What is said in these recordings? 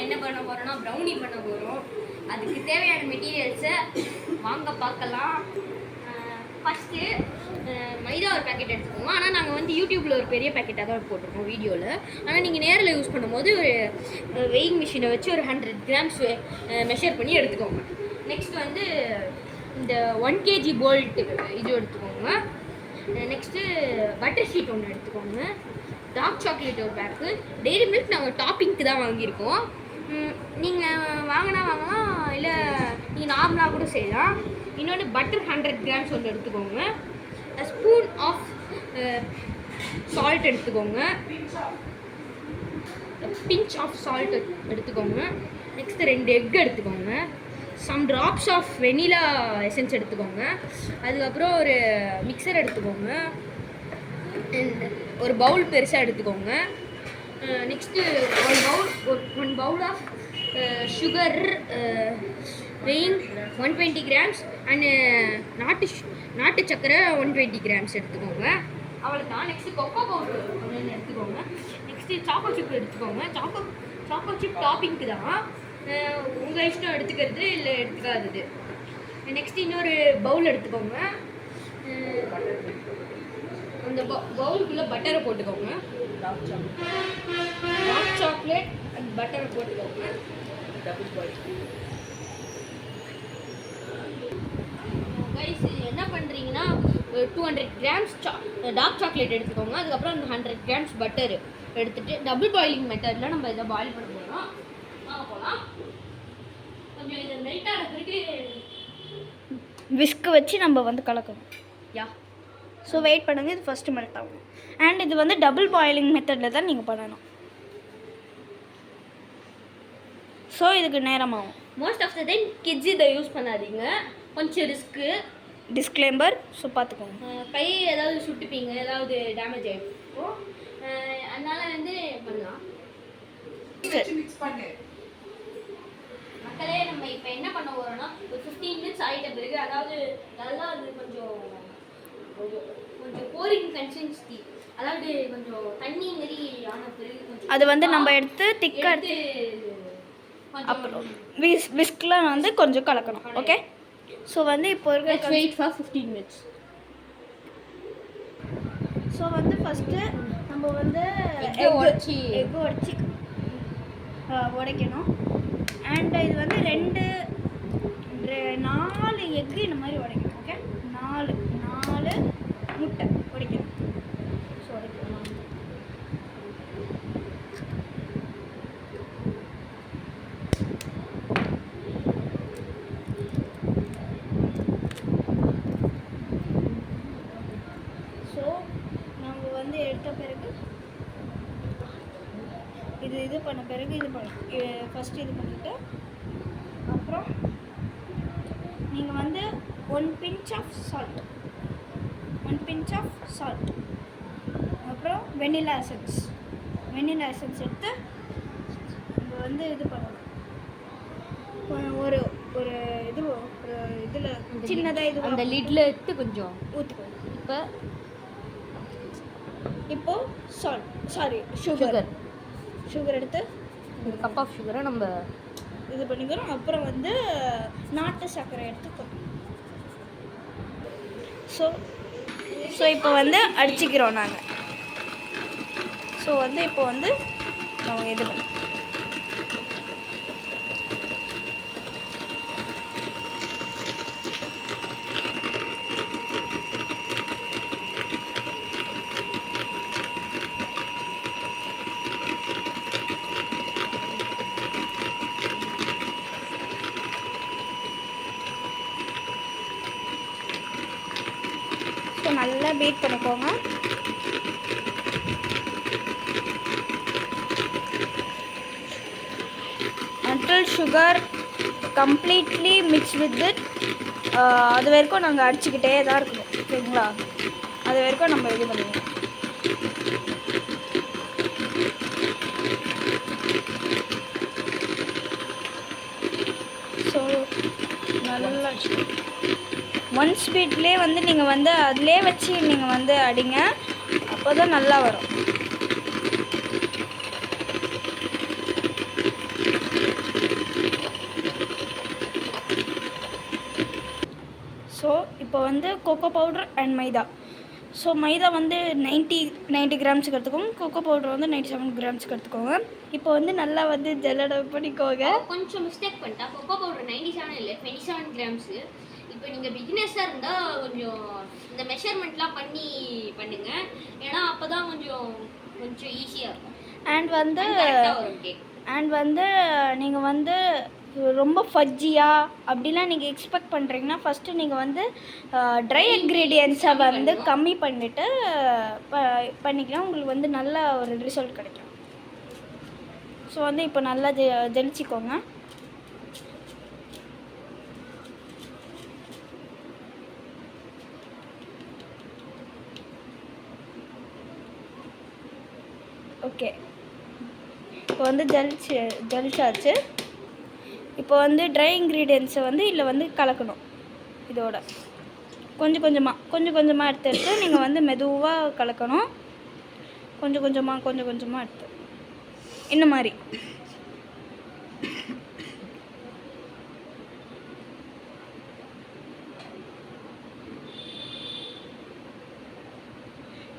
என்ன பண்ண போகிறோம்னா ப்ரௌனி பண்ண போகிறோம். அதுக்கு தேவையான மெட்டீரியல்ஸை வாங்க பார்க்கலாம். ஃபஸ்ட்டு மைதா ஒரு பேக்கெட் எடுத்துக்கோங்க. ஆனால் நாங்கள் வந்து யூடியூப்பில் ஒரு பெரிய பேக்கெட்டாக தான் போட்டிருக்கோம் வீடியோவில். ஆனால் நீங்கள் நேரில் யூஸ் பண்ணும்போது வெயிங் மிஷினை வச்சு ஒரு 100 கிராம்ஸ் மெஷர் பண்ணி எடுத்துக்கோங்க. நெக்ஸ்ட் வந்து இந்த 1 kg போல்ட் இது எடுத்துக்கோங்க. நெக்ஸ்ட்டு பட்டர் ஷீட் ஒன்று எடுத்துக்கோங்க. டார்க் சாக்லேட் ஒரு பேக்கு. டெய்ரி மில்க் நாங்கள் டாப்பிங்க்கு தான் வாங்கியிருக்கோம். நீங்கள் வாங்கலாம், இல்லை நீங்கள் நார்மலாக கூட செய்யலாம். இன்னொன்று பட்டர் 100 கிராம்ஸ் ஒன்று எடுத்துக்கோங்க. ஸ்பூன் ஆஃப் சால்ட் எடுத்துக்கோங்க. பிஞ்ச் ஆஃப் சால்ட் எடுத்துக்கோங்க. நெக்ஸ்ட்டு 2 எக் எடுத்துக்கோங்க. Some drops of vanilla essence எடுத்துக்கோங்க. அதுக்கப்புறம் ஒரு மிக்சர் எடுத்துக்கோங்க. ஒரு பவுல் பெருசாக எடுத்துக்கோங்க. Next one bowl of sugar weighing 120 grams and நாட்டு சக்கரை 120 கிராம்ஸ் எடுத்துக்கோங்க. அவ்வளோதான். நெக்ஸ்ட்டு கொக்கோ பவுடர் ஒன்று எடுத்துக்கோங்க. நெக்ஸ்ட்டு சாக்கோ சிப் எடுத்துக்கோங்க. சாக்கோ சிப் டாப்பிங்க்கு தான், உங்கள் இஷ்டம் எடுத்துக்கிறது இல்லை எடுத்துக்காதது. நெக்ஸ்ட் இன்னொரு பவுல் எடுத்துக்கோங்க. அந்த பவுலுக்குள்ளே பட்டரை போட்டுக்கோங்க. டார்க் சாக்லேட் அண்ட் பட்டரை போட்டுக்கோங்க. கைஸ் என்ன பண்ணுறீங்கன்னா 200 கிராம்ஸ் டார்க் சாக்லேட் எடுத்துக்கோங்க. அதுக்கப்புறம் அந்த 100 கிராம்ஸ் பட்டர் எடுத்துகிட்டு டபுள் பாயிலிங் மெத்தடில் நம்ம இதை பாயில் பண்ண போகிறோம். போகலாம். கொஞ்சம் இதை மெல்ட் ஆன பிறகு விஸ்க் வச்சு நம்ம வந்து கலக்கணும். ஸோ வெயிட் பண்ணுங்கள், இது ஃபஸ்ட்டு மெல்ட் ஆகும். அண்ட் இது வந்து டபுள் பாயிலிங் மெத்தடில் தான் நீங்கள் பண்ணணும். ஸோ இதுக்கு நேரமாகும். Most of the time kids இதை யூஸ் பண்ணாதீங்க, கொஞ்சம் ரிஸ்க்கு. டிஸ்க்ளைமர். ஸோ பார்த்துக்கோங்க, கை ஏதாவது சுட்டுப்பீங்க, ஏதாவது டேமேஜ் ஆகிருக்கும். அதனால வந்து பண்ணலாம். மக்களே நம்ம இப்போ என்ன பண்ண போகிறோம்னா ஒரு 15 மினிட்ஸ் ஆகிட்ட பிறகு, அதாவது நல்லா அது கொஞ்சம் போரிங் கன்சிஸ்டன்சி, அதாவது கொஞ்சம் தண்ணி மாரி ஆன பிறகு அது வந்து நம்ம எடுத்து திக்காக எடுத்து அப்புறம் விஸ்கில் வந்து கொஞ்சம் கலக்கணும். ஓகே. ஸோ வந்து இப்போ இருக்க வெயிட் ஃபார் 15 மினிட்ஸ். ஸோ வந்து ஃபஸ்ட்டு நம்ம வந்து எக்கு உடச்சி உடைக்கணும். அண்ட் இது வந்து 4 எக்கு இந்த மாதிரி உடைக்கணும். ஓகே, 4 முட்டை உடைக்கணும். ஸோ உடைக்கணும். ஸோ நம்ம வந்து எடுத்த பிறகு இது பண்ண பிறகு ஃபஸ்ட்டு இது பண்ணிவிட்டு அப்புறம் நீங்கள் வந்து 1 pinch ஆஃப் சால்ட் அப்புறம் வெனிலா எசன்ஸ் எடுத்து நம்ம வந்து இது பண்ணணும். ஒரு இதில் சின்னதாக இது அந்த லிட்டில் எடுத்து கொஞ்சம் ஊற்றிக்கணும். இப்போது சுகர் எடுத்து இந்த கப் ஆஃப் சுகரை நம்ம இது பண்ணிக்கிறோம். அப்புறம் வந்து நாட்டு சர்க்கரை எடுத்துக்கணும். ஸோ இப்போ வந்து அடிச்சுக்கிறோம் நாங்கள். ஸோ வந்து இப்போ வந்து நம்ம இது பண்ணி நல்லா பீட் பண்ணிக்கோங்க. until sugar completely mix with it. அது வரைக்கும் நாங்கள் அடிச்சுக்கிட்டே தான் இருக்கணும். ஓகேங்களா, அது வரைக்கும் நம்ம இது பண்ணுவோம். ஸோ நல்லா 1 ஸ்பீட்லேயே வந்து நீங்கள் வந்து அதிலே வச்சு நீங்கள் வந்து அடிங்க, அப்போ தான் நல்லா வரும். இப்போ வந்து cocoa powder and maida. So maida வந்து 90 கிராம்ஸுக்கு எடுத்துக்கோங்க, கொக்கோ பவுடர் வந்து 97 கிராம்ஸுக்கு எடுத்துக்கோங்க. இப்போ வந்து நல்லா வந்து ஜல்லடை பண்ணிக்கோங்க. கொஞ்சம் மிஸ்டேக் பண்ணிட்டா, கொக்கோ பவுடர் 97 இல்லை 27 கிராம்ஸு. இப்போ நீங்கள் பிகினர்ஸாக இருந்தால் கொஞ்சம் இந்த மெஷர்மெண்ட்லாம் பண்ணி பண்ணுங்க, ஏன்னா அப்போ தான் கொஞ்சம் ஈஸியாக இருக்கும். அண்ட் வந்து நீங்கள் வந்து ரொம்ப ஃபஜ்ஜியாக அப்படிலாம் நீங்கள் எக்ஸ்பெக்ட் பண்ணுறீங்கன்னா ஃபஸ்ட்டு நீங்கள் வந்து ட்ரை இன்க்ரீடியன்ஸை வந்து கம்மி பண்ணிவிட்டு பண்ணிக்கலாம். உங்களுக்கு வந்து நல்ல ஒரு ரிசல்ட் கிடைக்கும். ஸோ வந்து இப்போ நல்லா ஜெலிச்சிக்கோங்க. ஓகே, இப்போ வந்து ஜலிச்சாச்சு. இப்போ வந்து ட்ரை இன்க்ரீடியன்ஸை வந்து இதில் வந்து கலக்கணும். இதோட கொஞ்சம் கொஞ்சமாக எடுத்து நீங்கள் வந்து மெதுவாக கலக்கணும். கொஞ்சம் கொஞ்சமாக எடுத்து இந்த மாதிரி.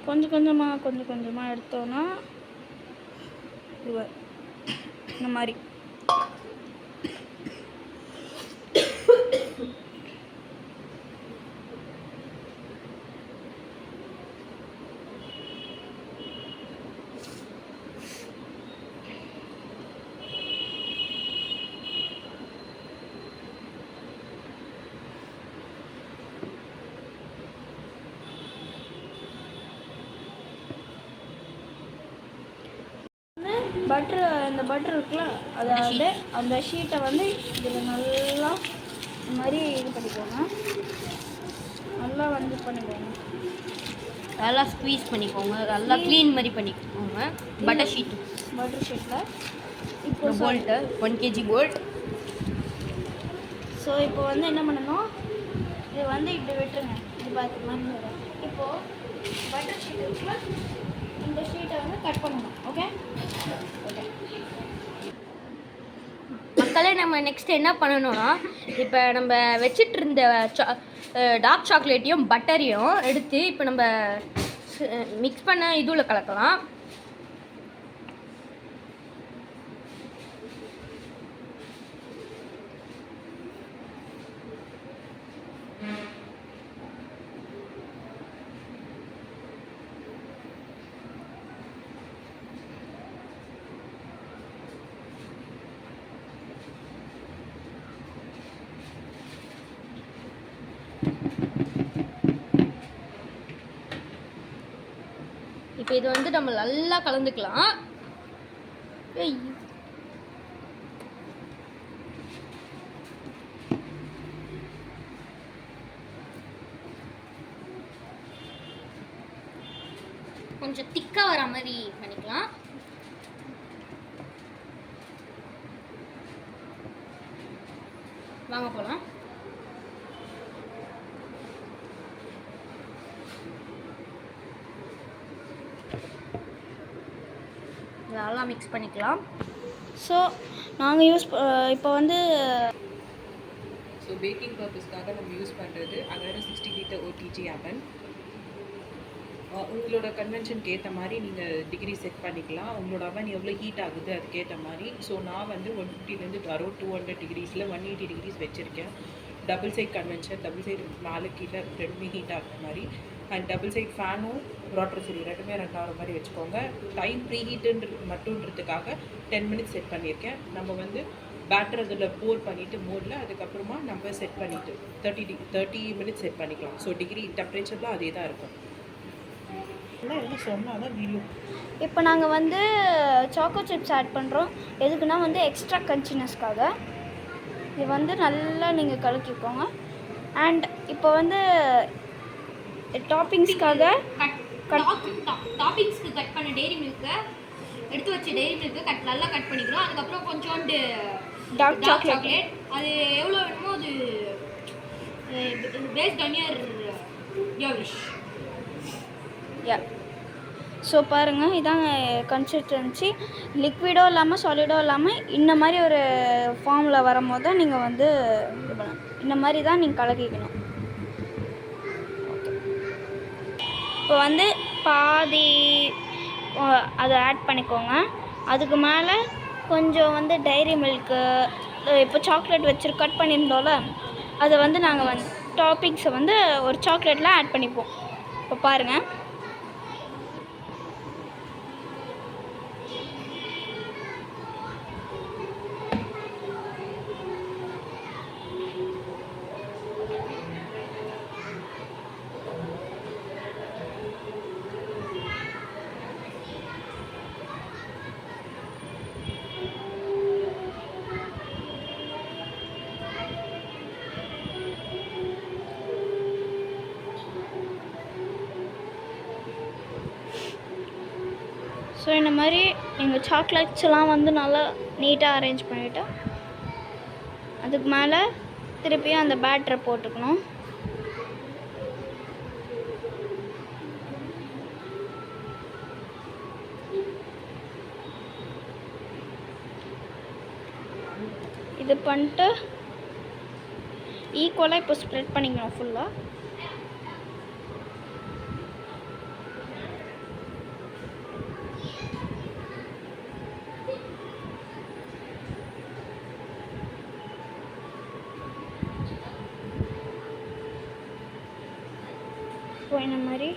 கொஞ்சம் கொஞ்சமாக எடுத்தோன்னா இந்த மாதிரி. இந்த பட்டர் இருக்குல்ல, அதாவது அந்த ஷீட்டை வந்து இதில் நல்லா இந்த மாதிரி இது பண்ணிக்கோங்க. நல்லா வந்து பண்ணிக்கோங்க, நல்லா ஸ்க்வீஸ் பண்ணிக்கோங்க, நல்லா க்ளீன் மாதிரி பண்ணிக்கோங்க. பட்டர் ஷீட்டில் இப்போ போல்ட்டு 1 kg போல்ட். ஸோ இப்போ வந்து என்ன பண்ணணும், இது வந்து இப்படி விட்டுருங்க. இது பார்த்துக்கலாம். இப்போது பட்டர் ஷீட் இருக்குல்ல, இந்த ஷீட்டை வந்து கட் பண்ணணும். ஓகே, மக்களே நம்ம நெக்ஸ்ட் என்ன பண்ணணும்னா, இப்போ நம்ம வச்சுட்டு இருந்த டார்க் சாக்லேட்டையும் பட்டரையும் எடுத்து இப்போ நம்ம மிக்ஸ் பண்ண இதுவில் கலக்கலாம். இப்போ இது வந்து நம்ம நல்லா கலந்துக்கலாம். கொஞ்சம் திக்கா வர மாதிரி பண்ணிக்கலாம். வாங்க போலாம். நல்லா மிக்ஸ் பண்ணிக்கலாம். ஸோ நாங்கள் இப்போ வந்து பேக்கிங் பர்பஸ்க்காக நம்ம யூஸ் பண்ணுறது 60 லிட்டர் OTG அவன். உங்களோட கன்வென்ஷனுக்கு ஏற்ற மாதிரி நீங்கள் டிகிரி செட் பண்ணிக்கலாம். உங்களோட அவன் எவ்வளோ ஹீட் ஆகுது அதுக்கேற்ற மாதிரி. ஸோ நான் வந்து 150 அரௌண்ட் 200 டிகிரிஸில் 180 டிகிரிஸ் வச்சுருக்கேன். Double side convection, double side 4 கீழே ரெண்டுமே ஹீட் ஆகிற மாதிரி. அண்ட் டபுள் சைட் ஃபேனும் ரோட்டரி ரெண்டுமே 2 மாதிரி வச்சுக்கோங்க. டைம் ப்ரீ ஹீட்டுன்றது மட்டுன்றதுக்காக 10 மினிட்ஸ் செட் பண்ணியிருக்கேன். நம்ம வந்து பேட்டர் அதில் போர் பண்ணிவிட்டு மோடில் அதுக்கப்புறமா நம்ம செட் பண்ணிவிட்டு 30 மினிட்ஸ் செட் பண்ணிக்கலாம். ஸோ டிகிரி டெம்பரேச்சர்லாம் அதே தான் இருக்கும். சொன்னால் தான் வீடியோ. இப்போ நாங்கள் வந்து சாக்கோ சிப்ஸ் ஆட் பண்ணுறோம். எதுக்குன்னா வந்து எக்ஸ்ட்ரா கன்சினஸ்க்காக. இது வந்து நல்லா நீங்கள் கலக்கிக்கோங்க. அண்ட் இப்போ வந்து டாப்பிங்ஸ்க்காக டாப்பிங்ஸ்க்கு கட் பண்ண டெய்ரி மில்க்கை எடுத்து வச்சு டெய்ரி மில்க்கை நல்லா கட் பண்ணிக்கிறோம். அதுக்கப்புறம் கொஞ்சோண்டு டார்க் சாக்லேட், அது எவ்வளோ வேணுமோ அது based on your wish. So பாருங்கள், இதான் கன்சிஸ்டன்சி. லிக்விடோ இல்லாமல் சாலிடோ இல்லாமல் இந்த மாதிரி ஒரு ஃபார்மில் வரும்போது தான் நீங்கள் வந்து இது பண்ணணும். இந்த மாதிரி தான் நீங்கள் கலக்கிக்கணும். இப்போ வந்து பாதி அதை ஆட் பண்ணிக்கோங்க. அதுக்கு மேலே கொஞ்சம் வந்து டைரி மில்க்கு, இப்போ சாக்லேட் வச்சு கட் பண்ணியிருந்தோம்ல, அதை வந்து நாங்கள் வந்து டாப்பிங்ஸை வந்து ஒரு சாக்லேட்டில் ஆட் பண்ணிப்போம். இப்போ பாருங்கள். ஸோ இந்த மாதிரி எங்கள் சாக்லேட்ஸ்லாம் வந்து நல்லா நீட்டாக அரேஞ்ச் பண்ணிவிட்டு அதுக்கு மேலே திருப்பியும் அந்த பேட்டரை போட்டுக்கணும். இது பண்ணிட்டு ஈக்குவலாக இப்போ ஸ்ப்ரெட் பண்ணிக்கணும் ஃபுல்லாக. இப்போ இந்த மாதிரி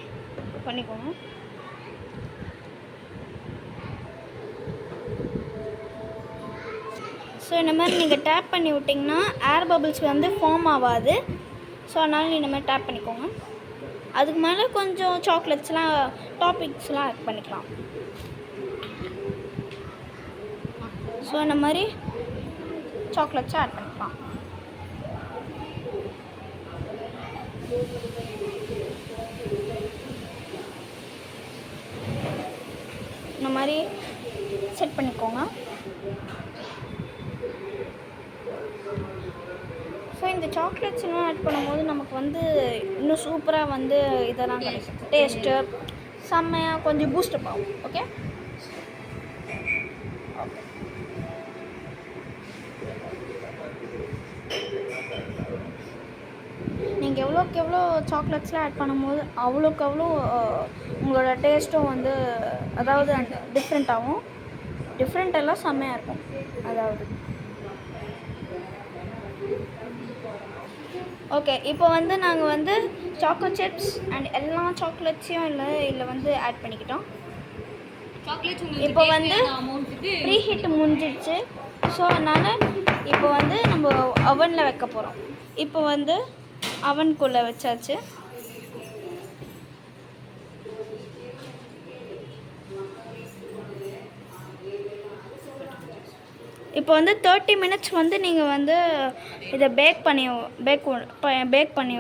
பண்ணிக்கோங்க. ஸோ இந்த மாதிரி நீங்கள் டேப் பண்ணி விட்டிங்கன்னா ஏர் பபிள்ஸ் வந்து ஃபார்ம் ஆகாது. ஸோ அதனால் இந்த மாதிரி டேப் பண்ணிக்கோங்க. அதுக்கு மேலே கொஞ்சம் சாக்லேட்ஸ்லாம் டாப்பிங்ஸ்லாம் ஆட் பண்ணிக்கலாம். ஸோ இந்த மாதிரி சாக்லேட்ஸை ஆட் பண்ணிக்கலாம். இந்த மாதிரி செட் பண்ணிக்கோங்க. ஸோ இந்த சாக்லேட்ஸ்லாம் ஆட் பண்ணும்போது நமக்கு வந்து இன்னும் சூப்பராக வந்து இதெல்லாம் கிடைக்கும். டேஸ்ட்டு செம்மையாக கொஞ்சம் பூஸ்டப் ஆகும். ஓகே, நீங்கள் எவ்வளோக்கு எவ்வளோ சாக்லேட்ஸ்லாம் ஆட் பண்ணும்போது அவ்வளோக்கு அவ்வளோ உங்களோட டேஸ்ட்டும் வந்து அதாவது டிஃப்ரெண்ட் ஆகும். டிஃப்ரெண்ட் எல்லாம் செம்மையாக இருக்கும். அதாவது ஓகே, இப்போ வந்து நாங்கள் வந்து சாக்கோ சிப்ஸ் அண்ட் எல்லா சாக்லேட்ஸையும் இதில் வந்து ஆட் பண்ணிக்கிட்டோம். இப்போ வந்து ப்ரீ ஹீட் முடிஞ்சிடுச்சு. ஸோ அதனால் இப்போ வந்து நம்ம அவனில் வைக்க போகிறோம். இப்போ வந்து அவனுக்குள்ளே வச்சாச்சு. இப்போ வந்து 30 மினிட்ஸ் வந்து நீங்கள் வந்து இதை பேக் பண்ணி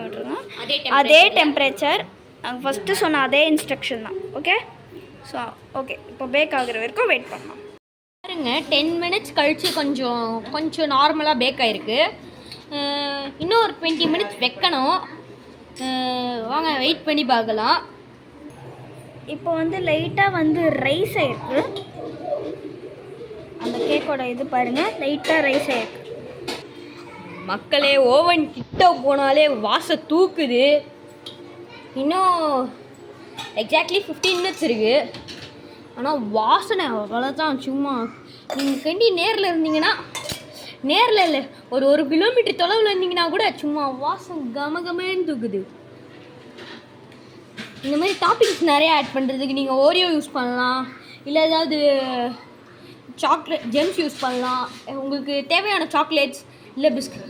விட்ருங்க. அதே டெம்பரேச்சர் ஃபஸ்ட்டு சொன்ன அதே இன்ஸ்ட்ரக்ஷன் தான். ஓகே, ஸோ ஓகே, இப்போ பேக் ஆகிற வரைக்கும் வெயிட் பண்ணலாம். பாருங்க, 10 மினிட்ஸ் கழித்து கொஞ்சம் நார்மலாக பேக் ஆகிருக்கு. இன்னும் ஒரு 20 மினிட்ஸ் வைக்கணும். வாங்க வெயிட் பண்ணி பார்க்கலாம். இப்போ வந்து லைட்டாக வந்து ரைஸ் ஆகிருக்கு. அந்த கேக்கோட இது பாருங்கள், லைட்டாக ரைஸ் ஆகிருக்கு. மக்களே, ஓவன் கிட்ட போனாலே வாசம் தூக்குது. இன்னும் எக்ஸாக்ட்லி 15 மினிட்ஸ் இருக்குது. ஆனால் வாசனை அவ்வளோதான். சும்மா நீங்கள் கண்டி நேரில் இருந்தீங்கன்னா, நேரில் இல்லை, ஒரு கிலோமீட்டர் தொலைவில் இருந்தீங்கன்னா கூட சும்மா வாசம் கமகமேன்னு தூக்குது. இந்த மாதிரி டாப்பிங்ஸ் நிறைய ஆட் பண்ணுறதுக்கு நீங்கள் ஓரியோ யூஸ் பண்ணலாம், இல்லை ஏதாவது சாக்லேட் ஜெம்ஸ் யூஸ் பண்ணலாம். உங்களுக்கு தேவையான சாக்லேட்ஸ் இல்லை பிஸ்கட்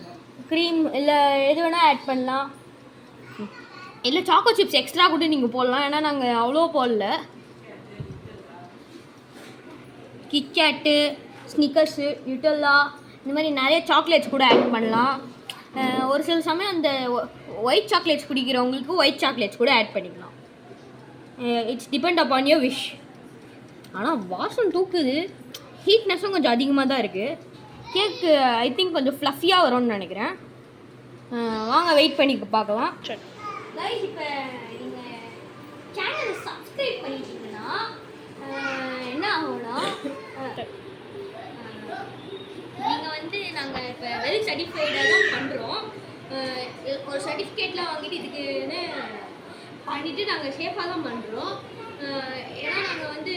க்ரீம் இல்லை எது வேணால் ஆட் பண்ணலாம். இல்லை சாக்கோ சிப்ஸ் எக்ஸ்ட்ரா கூட நீங்கள் போடலாம். ஏன்னா நாங்கள் அவ்வளோ போடல. கிட்கேட்டு, ஸ்னிக்கர்ஸு, நியூட்டெல்லா இந்த மாதிரி நிறைய சாக்லேட்ஸ் கூட ஆட் பண்ணலாம். ஒரு சில சமயம் அந்த ஒயிட் சாக்லேட்ஸ் பிடிக்கிறவங்களுக்கு ஒயிட் சாக்லேட்ஸ் கூட ஆட் பண்ணிக்கலாம். It's depend upon your wish. ஆனால் வாசம் தூக்குது. ஹீட்னஸும் கொஞ்சம் அதிகமாக தான் இருக்குது. கேக்கு ஐ திங்க் கொஞ்சம் ஃப்ளஃபியாக வரும்னு நினைக்கிறேன். வாங்க வெயிட் பண்ணி பார்க்கலாம். சரி கைஸ், இப்போ நீங்கள் சேனலை சப்ஸ்கிரைப் பண்ணிட்டீங்கன்னா என்ன ஆகும்னா, நீங்கள் வந்து நாங்கள் இப்போ வெல் சர்டிஃபைடாக தான் பண்ணுறோம். ஒரு சர்டிஃபிகேட்லாம் வாங்கிட்டு இதுக்குன்னு பண்ணிவிட்டு நாங்கள் சேஃபாக தான் பண்ணுறோம். ஏன்னா நாங்கள் வந்து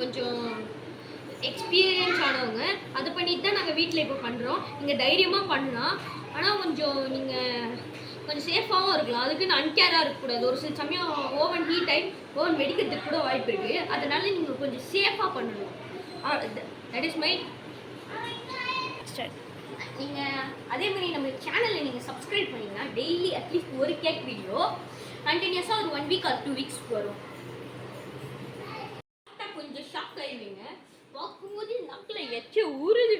கொஞ்சம் எக்ஸ்பீரியன்ஸ் ஆனவங்க. அதை பண்ணிட்டு தான் நாங்கள் வீட்டில் இப்போ பண்ணுறோம். நீங்கள் தைரியமாக பண்ணலாம். ஆனால் நீங்கள் கொஞ்சம் சேஃபாகவும் இருக்கலாம். அதுக்குன்னு அன்கேராக இருக்கக்கூடாது. ஒரு சில சமயம் ஓவன் ஹீட் ஆகி ஓவன் வெடிக்கிறதுக்கு கூட வாய்ப்பு இருக்குது. அதனால நீங்கள் கொஞ்சம் சேஃபாக பண்ணணும். That is my start. நீங்கள் அதே மாதிரி நம்ம சேனலில் நீங்கள் சப்ஸ்கிரைப் பண்ணிங்கன்னா டெய்லி அட்லீஸ்ட் ஒரு கேக் வீடியோ கண்டினியூஸாக ஒரு 1 வீக் ஆர் 2 வீக்ஸ் வரும். கொஞ்சம் ஷாக் ஆயிடுவீங்க. பார்க்கும்போது நாக்கில் எச்ச ஊறுது.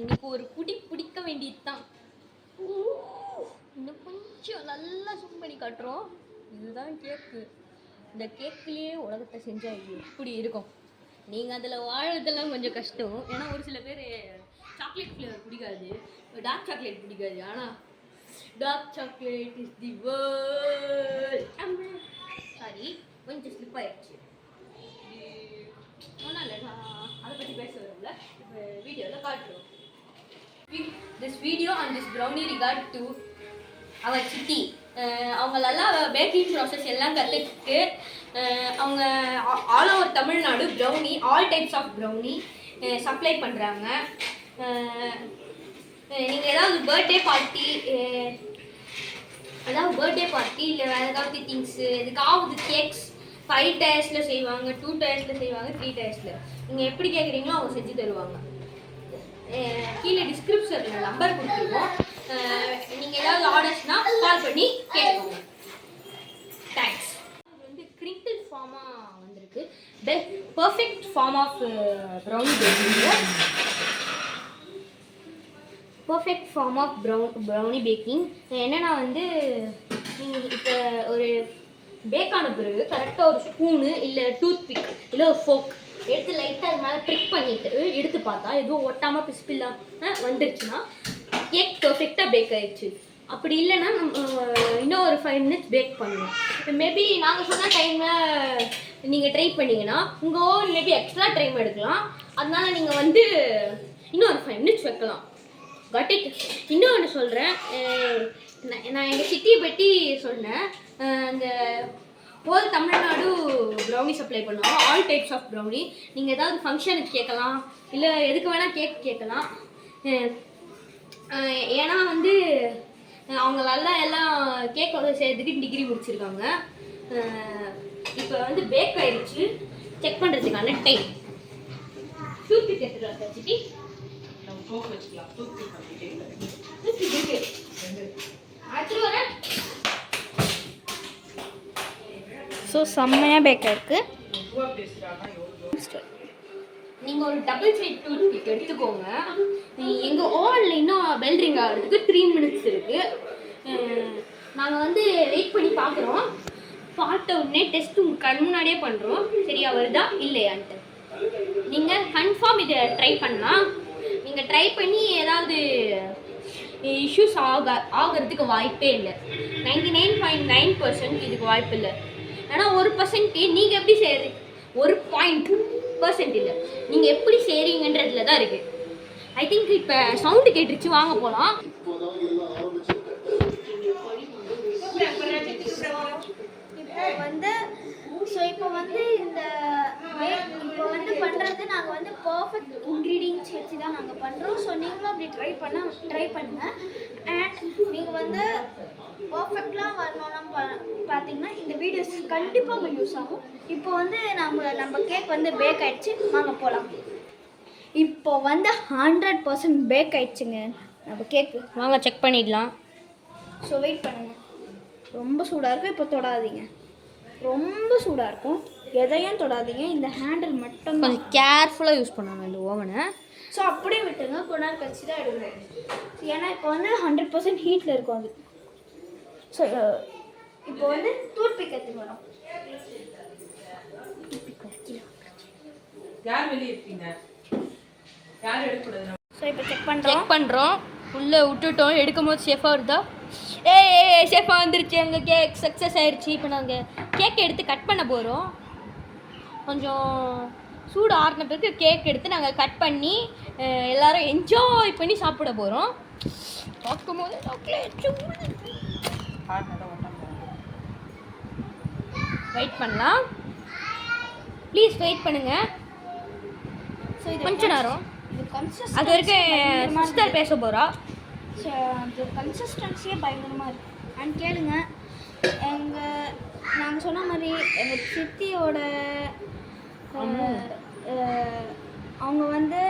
இன்னைக்கு ஒரு பிடிக்க வேண்டியது தான். இன்னும் கொஞ்சம் நல்லா சும் பண்ணி காட்டுறோம். இதுதான் கேக்கு. இந்த கேக்குலேயே உலகத்தை செஞ்சால் எப்படி இருக்கும். நீங்கள் அதில் வாழறதெல்லாம் கொஞ்சம் கஷ்டம். ஏன்னா ஒரு சில பேர் சாக்லேட் ஃப்ளேவர் பிடிக்காது, டார்க் சாக்லேட் பிடிக்காது. ஆனால் dark chocolate is the world. Sorry, கொஞ்சம் ஸ்லிப் ஆயிடுச்சு. ஒன்றும் இல்லை, நான் அதை பற்றி பேச வரல. இப்போ வீடியோவில் காட்டுறோம். This video and this brownie regard to our சித்தி. அவங்க நல்லா பேக்கிங் ப்ராசஸ் எல்லாம் கற்றுக்கிட்டு அவங்க all over Tamil Nadu brownie, all types of brownie supply பண்ணுறாங்க. நீங்கள் ஏதாவது பர்த்டே பார்ட்டி இல்லை வேறு ஏதாவது திங்ஸு இதுக்காவது கேக்ஸ் 5 டயர்ஸில் செய்வாங்க, 2 டயர்ஸில் செய்வாங்க, 3 டயர்ஸில். நீங்கள் எப்படி கேட்குறீங்களோ அவங்க செஞ்சு தருவாங்க. கீழே டிஸ்கிரிப்ஷனில் நம்பர் கொடுத்துருவோம். நீங்கள் ஏதாவது ஆர்டர்ஸ்னால் கால் பண்ணி கேட்குவோங்க. தேங்க்ஸ். இது வந்து கிரிங்கிள் ஃபார்மாக வந்திருக்கு. Perfect form of brownie baking. Perfect form of brownie baking என்னென்னா வந்து நீங்கள் இப்போ ஒரு பேக்கான பிறகு கரெக்டாக ஒரு ஸ்பூனு இல்லை டூத் பிக் இல்லை ஒரு ஃபோக் எடுத்து லைட்டாக அது மேலே ப்ரிக் பண்ணிவிட்டு எடுத்து பார்த்தா எதுவும் ஒட்டாமல் பிஸ்பில்லாமல் வந்துருச்சுன்னா கேக் பர்ஃபெக்டாக பேக் ஆகிடுச்சு. அப்படி இல்லைன்னா நம்ம இன்னும் ஒரு 5 minutes பேக் பண்ணணும். மேபி நாங்கள் சொன்ன டைமில் நீங்கள் ட்ரை பண்ணிங்கன்னா உங்கள் ஓவன் மேபி எக்ஸ்ட்ரா டைம் எடுக்கலாம். அதனால நீங்கள் வந்து இன்னும் ஒரு 5 minutes வைக்கலாம். Cut it. இன்னும் ஒன்று சொல்கிறேன். நான் எங்கள் சிட்டியை பற்றி சொன்னேன். அந்த ஹோல் தமிழ்நாடு ப்ரௌனி சப்ளை பண்ணுவோம். All types of brownie. நீங்கள் ஏதாவது ஃபங்க்ஷனுக்கு கேட்கலாம், இல்லை எதுக்கு வேணால் கேட்கலாம். ஏன்னா வந்து அவங்களால எல்லாம் கேக் செய்யறதுக்கு டிகிரி முடிச்சிருக்காங்க. இப்போ வந்து பேக் ஆயிடுச்சு. செக் பண்ணுறதுக்கான டைம். டூத் பிக் எடுத்துக்கலாம் சார் சிட்டி. நம்ம ஃபோக் வச்சுக்கலாம். டூத் பிக் பண்ணிட்டு வரேன். ஸோ செம்மையாக பேக் ஆயிருக்கு. நீங்கள் ஒரு டபுள் சைட் டூத் பிக் எடுத்துக்கோங்க. எங்கள் ஓவனில் இன்னும் பெல் ரிங் ஆகிறதுக்கு 3 minutes இருக்குது. நாங்கள் வந்து வெயிட் பண்ணி பார்க்குறோம். பார்த்த உடனே டெஸ்ட் உங்கள் கண் முன்னாடியே பண்ணுறோம். சரியா வருதா இல்லையான்ட்டு. நீங்கள் கன்ஃபார்ம் இதை ட்ரை பண்ணலாம். நீங்கள் ட்ரை பண்ணி ஏதாவது இஷ்யூஸ் ஆகிறதுக்கு வாய்ப்பே இல்லை. 99.9% இதுக்கு வாய்ப்பு இல்லை. ஏன்னா 1% நீங்கள் எப்படி செய்கிறீங்க, 1% இல்லை, நீங்கள் எப்படி செய்கிறீங்கன்றதுல தான் இருக்குது. ஐ திங்க் இப்போ சவுண்டு கேட்டுருச்சு, வாங்க போகலாம். இப்போ வந்து இந்த இப்போ வந்து பண்ணுறது நாங்கள் வந்து பர்ஃபெக்ட் இன்க்ரீடியன்ட்ஸ் வச்சு தான் நாங்கள் பண்ணுறோம். ஸோ நீங்களும் அப்படி ட்ரை பண்ணுங்கள். அண்ட் நீங்கள் வந்து பர்ஃபெக்ட்லாம் வரணும்னா பார்த்தீங்கன்னா இந்த வீடியோஸ் கண்டிப்பாக உங்களுக்கு யூஸ் ஆகும். இப்போ வந்து நம்ம கேக் வந்து பேக் ஆகிடுச்சு, வாங்க போகலாம். இப்போ வந்து 100% பேக் ஆகிடுச்சுங்க நம்ம கேக்கு. வாங்க செக் பண்ணிடலாம். ஸோ வெயிட் பண்ணுங்கள். ரொம்ப சூடாக இருக்கும், இப்போ தொடாதீங்க. ரொம்ப சூடாக இருக்கும், எதையும் தொடாதீங்க. இந்த ஹேண்டில் மட்டும் கொஞ்சம் கேர்ஃபுல்லாக யூஸ் பண்ணணும் இந்த ஓவனை. ஸோ அப்படியே விட்டுருங்க, கொஞ்ச நேரம் கழிச்சு தான் எடுக்கணும். ஏன்னா இப்போ வந்து 100% ஹீட்டில் இருக்கும் அது. ஸோ இப்போ வந்து டூத் பிக் எடுத்து வரோம். யார் வெளியே இருக்கீங்க? யார் எடுக்கக்கூடாது? ஸோ இப்போ செக் பண்ணுறோம். உள்ளே விட்டுட்டோம், எடுக்கும் போது சேஃபாக வருதா? சேஃபாக வந்துருச்சு. எங்கள் கேக் சக்ஸஸ் ஆயிடுச்சு. இப்போ நாங்கள் கேக் எடுத்து கட் பண்ண போகிறோம். கொஞ்சம் சூடு ஆறின பிறகு கேக் எடுத்து நாங்கள் கட் பண்ணி எல்லோரும் என்ஜாய் பண்ணி சாப்பிட போகிறோம். பார்க்கும் போது சாக்லேட் வெயிட் பண்ணலாம். ப்ளீஸ் வெயிட் பண்ணுங்கள். ஸோ இது கொஞ்ச நேரம். இது கன்சிஸ்டன்சி அது வரைக்கும் சிஸ்டர் பேச போகிறா. இது கன்சிஸ்டன்சியே பயங்கரமாக இருக்குது. அண்ட் கேளுங்க, நாங்கள் சொன்ன மாதிரி எங்கள் சித்தியோட அவங்க வந்து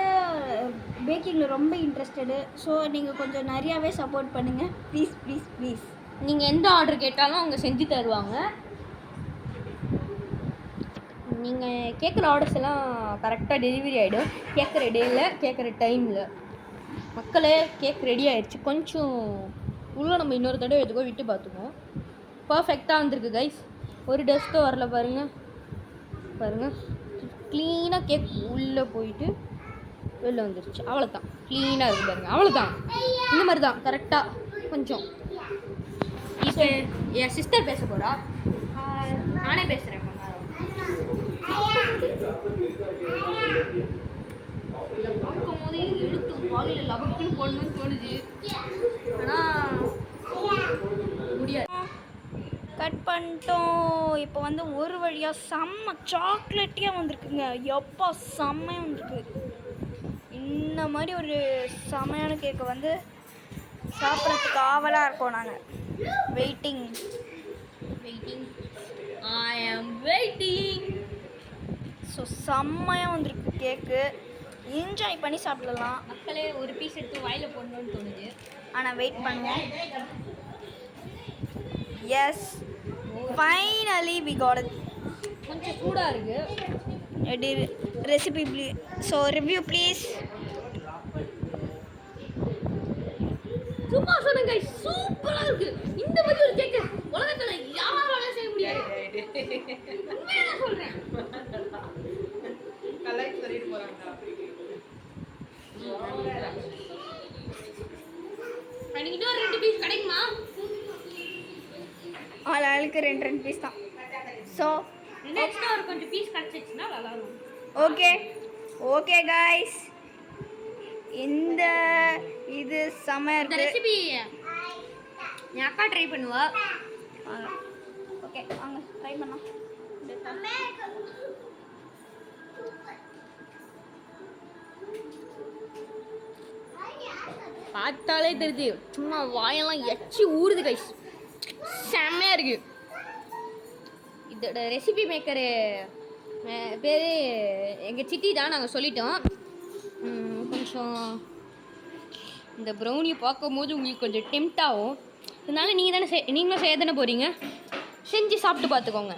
பேக்கிங்கில் ரொம்ப இன்ட்ரெஸ்டடு. ஸோ நீங்கள் கொஞ்சம் நிறையாவே சப்போர்ட் பண்ணுங்கள் ப்ளீஸ் ப்ளீஸ் ப்ளீஸ். நீங்கள் எந்த ஆர்டர் கேட்டாலும் அவங்க செஞ்சு தருவாங்க. நீங்கள் கேட்குற ஆர்டர்ஸ் எல்லாம் கரெக்டாக டெலிவரி ஆகிடும். கேட்குற டேயில் கேட்குற டைமில். மக்களே கேக் ரெடி ஆயிடுச்சு. கொஞ்சம் உள்ளே நம்ம இன்னொரு தடவை எதுக்கோ விட்டு பார்த்துக்குவோம். பர்ஃபெக்டாக வந்திருக்கு கைஸ். ஒரு டஸ்ட்டும் வரல பாருங்கள். க்ளீனாக கேக் உள்ளே போயிட்டு வெளில வந்துருச்சு. அவ்வளோதான், க்ளீனாக இருக்குது பாருங்கள். அவ்வளோதான், இந்த மாதிரி தான் கரெக்டாக. கொஞ்சம் இப்போ என் சிஸ்டர் பேச போகிறா. நானே பேசுகிறேன். பார்க்கும் போது எடுத்து வாயில் லபக்குன்னு போடணும்னு தோணுது. ஆனால் முடியாது. கட் பண்ணிட்டோம். இப்போ வந்து ஒரு வழியாக செம்ம சாக்லேட்டியாக வந்திருக்குங்க. எப்போ செம்மையாக வந்திருக்கு. இந்த மாதிரி ஒரு செம்மையான கேக்கை வந்து சாப்பிட்றதுக்கு ஆவலாக இருக்கோம் நாங்கள். வெயிட்டிங். ஐ ஆம் வெயிட்டிங். ஸோ செம்மையாக வந்திருக்கு கேக்கு. என்ஜாய் பண்ணி சாப்பிடலாம். மக்களே ஒரு பீஸ் எடுத்து வாயில் போடணும்னு தோணுது. ஆனால் வெயிட் பண்ணுவோம். Yes, finally we got it. கொஞ்சம் சூடாக இருக்குது. Recipe so review please. சும்மா சொன்னங்க, சூப்பராக இருக்குது. இந்த மாதிரி ஒரு கேக்கு உலகத்தில் யாராலும் செய்ய முடியாது. உண்மையாக சொல்கிறேன். எனக்கு இன்னொரு 2 பீஸ் கிடைக்குமா? ஆளுக்கு 2 பீஸ் தான். ஸோ நெக்ஸ்ட் ஒரு கொஞ்சம் பீஸ் கிடச்சிச்சுன்னா நல்லா இருக்கும். ஓகே கைஸ், இந்த இது செமையாக இந்த இருக்குது. ரெசிபி என் அக்கா ட்ரை பண்ணுவா. ஓகே வாங்க ட்ரை பண்ணலாம். பார்த்தாலே தெரியுது, சும்மா வாயெல்லாம் எச்சி ஊறுது கைஸ். செம்மையாக இருக்குது. இதோட ரெசிபி மேக்கரு பேர் எங்கள் சித்தி தான். நாங்கள் சொல்லிட்டோம். கொஞ்சம் இந்த ப்ரௌனியை பார்க்கும்போது உங்களுக்கு கொஞ்சம் டெம்ட் ஆகும். அதனால நீங்களும் செய்ய தானே போகிறீங்க. செஞ்சு சாப்பிட்டு பார்த்துக்கோங்க.